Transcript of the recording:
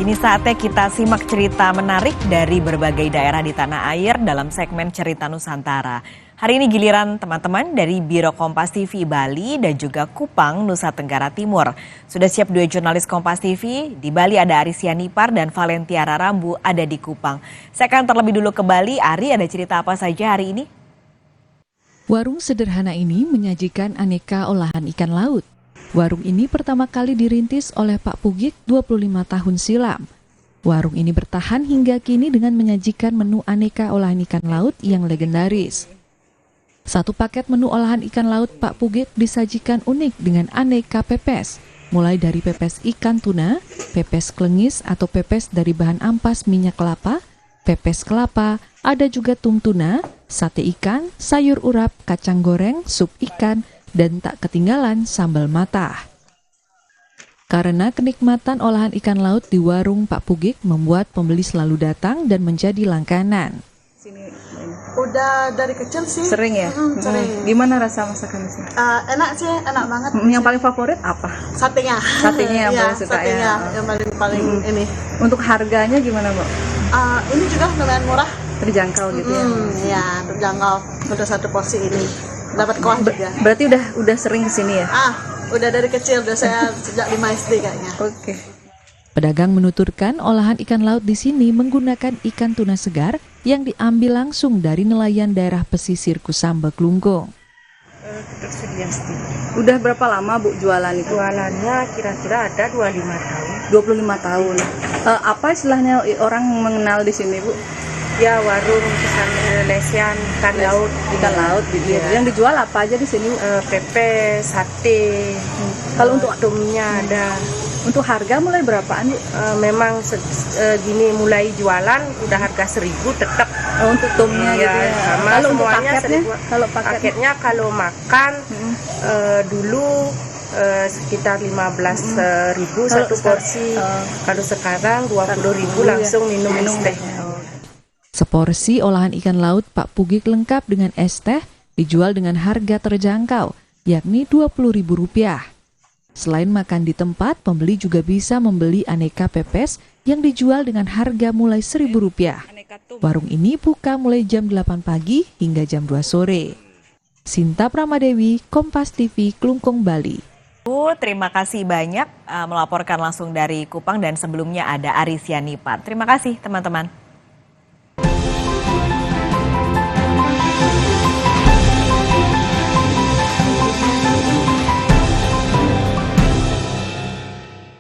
Kini saatnya kita simak cerita menarik dari berbagai daerah di tanah air dalam segmen Cerita Nusantara. Hari ini giliran teman-teman dari Biro Kompas TV Bali dan juga Kupang, Nusa Tenggara Timur. Sudah siap dua jurnalis Kompas TV, di Bali ada Aris Yanipar dan Valentiara Rambu ada di Kupang. Saya akan terlebih dulu ke Bali. Ari, ada cerita apa saja hari ini? Warung sederhana ini menyajikan aneka olahan ikan laut. Warung ini pertama kali dirintis oleh Pak Pugik 25 tahun silam. Warung ini bertahan hingga kini dengan menyajikan menu aneka olahan ikan laut yang legendaris. Satu paket menu olahan ikan laut Pak Pugik disajikan unik dengan aneka pepes, mulai dari pepes ikan tuna, pepes klengis atau pepes dari bahan ampas minyak kelapa, pepes kelapa, ada juga tung tuna, sate ikan, sayur urap, kacang goreng, sup ikan, dan tak ketinggalan sambal matah. Karena kenikmatan olahan ikan laut di warung Pak Pugik membuat pembeli selalu datang dan menjadi langganan. Udah dari kecil sih. Sering ya? Sering. Gimana rasa masakan di sini? Enak sih, enak banget. Yang paling favorit apa? Satenya. Satenya yang paling suka satenya ya? yang paling ini. Untuk harganya gimana, Mbak? Ini juga lumayan murah. Terjangkau gitu ya? Ya, terjangkau untuk satu porsi ini. Dapat kuah juga. Berarti udah sering kesini ya? Udah dari kecil, udah saya sejak 5 SD kayaknya. Oke. Pedagang menuturkan olahan ikan laut di sini menggunakan ikan tuna segar yang diambil langsung dari nelayan daerah pesisir Kusamba Klungkung. Udah berapa lama Bu jualan itu? Jualannya kira-kira ada 25 tahun. 25 tahun. Apa istilahnya orang mengenal di sini Bu? Ya, warung pesan lesian ikan laut. Ikan laut gitu ya. Yang dijual apa aja di sini Bu? Pepes, sate. Kalau untuk tumnya ada. Untuk harga mulai berapaan Bu? Memang gini mulai jualan udah harga 1.000 tetap. Untuk tumnya gitu ya. Sama Kalau untuk semuanya paketnya? 1.000. Kalau paketnya? Kalau makan dulu sekitar 15.000 satu porsi. Kalau sekarang 20.000 langsung minum es teh. Seporsi olahan ikan laut Pak Pugik lengkap dengan es teh dijual dengan harga terjangkau, yakni Rp20.000. Selain makan di tempat, pembeli juga bisa membeli aneka pepes yang dijual dengan harga mulai Rp1.000. Warung ini buka mulai jam 8 pagi hingga jam 2 sore. Sinta Pramadewi, Kompas TV, Klungkung, Bali. Terima kasih banyak melaporkan langsung dari Kupang dan sebelumnya ada Aris Yanipar. Terima kasih teman-teman.